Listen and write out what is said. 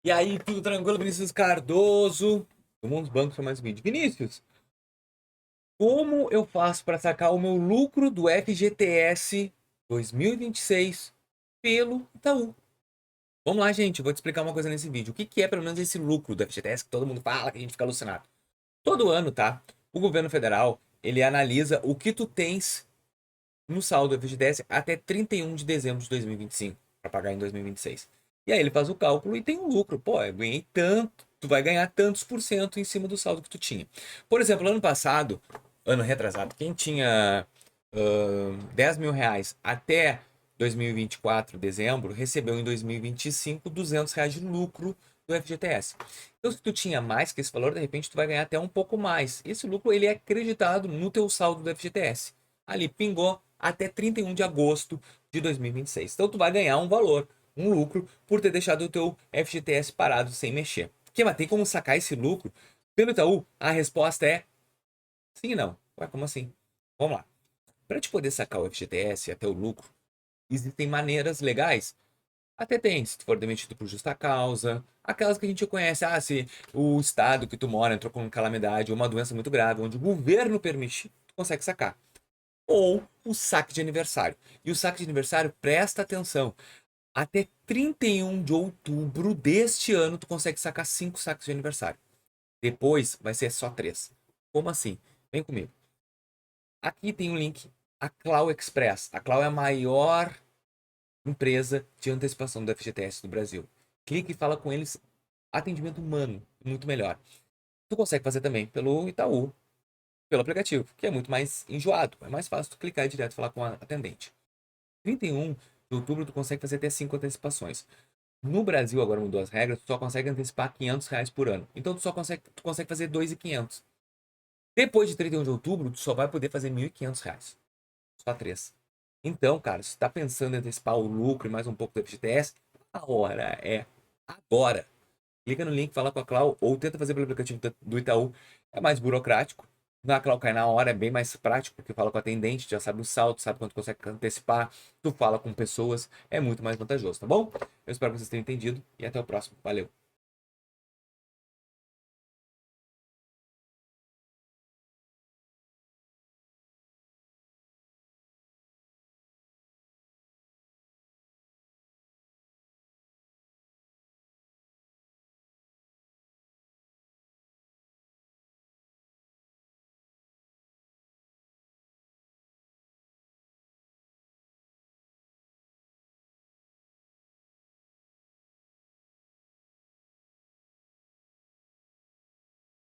E aí, tudo tranquilo, Vinícius Cardoso? Tomou uns bancos para mais um vídeo. Vinícius, como eu faço para sacar o meu lucro do FGTS 2026 pelo Itaú? Vamos lá, gente, eu vou te explicar uma coisa nesse vídeo. O que é pelo menos esse lucro do FGTS que todo mundo fala, que a gente fica alucinado? Todo ano, tá? O governo federal, ele analisa o que tu tens no saldo do FGTS até 31 de dezembro de 2025, para pagar em 2026. E aí ele faz o cálculo e tem um lucro. Pô, eu ganhei tanto, tu vai ganhar tantos por cento em cima do saldo que tu tinha. Por exemplo, ano passado, ano retrasado, quem tinha 10 mil reais até 2024, dezembro, recebeu em 2025 R$ 200 de lucro do FGTS. Então, se tu tinha mais que esse valor, de repente tu vai ganhar até um pouco mais. Esse lucro ele é acreditado no teu saldo do FGTS. Ali pingou até 31 de agosto de 2026. Então tu vai ganhar um valor, um lucro, por ter deixado o teu FGTS parado sem mexer. Que, mas tem como sacar esse lucro? Pelo Itaú, a resposta é sim e não. Ué, como assim? Vamos lá. Para te poder sacar o FGTS até o lucro, existem maneiras legais. Até tem, se tu for demitido por justa causa, aquelas que a gente conhece, se o estado que tu mora entrou com calamidade ou uma doença muito grave, onde o governo permite, tu consegue sacar. Ou o saque de aniversário. E o saque de aniversário, presta atenção, até 31 de outubro deste ano tu consegue sacar 5 saques de aniversário. Depois vai ser só 3. Como assim? Vem comigo. Aqui tem um link, a Clau Express. A Clau é a maior empresa de antecipação do FGTS do Brasil. Clique e fala com eles, atendimento humano, muito melhor. Tu consegue fazer também pelo Itaú, pelo aplicativo, que é muito mais enjoado. É mais fácil tu clicar e direto falar com a atendente. 31 de outubro tu consegue fazer até 5 antecipações. No Brasil agora mudou as regras, tu só consegue antecipar R$ 500 por ano. Então tu consegue fazer 2.500. Depois de 31 de outubro, tu só vai poder fazer R$ 1.500. Só 3. Então, cara, se tu tá pensando em antecipar o lucro e mais um pouco do FGTS, a hora é agora. Clica no link, fala com a Clau ou tenta fazer pelo aplicativo do Itaú. É mais burocrático. Na Clau cai na hora, é bem mais prático, porque fala com o atendente, já sabe o saldo, sabe quanto consegue antecipar. Tu fala com pessoas, é muito mais vantajoso, tá bom? Eu espero que vocês tenham entendido e até o próximo. Valeu!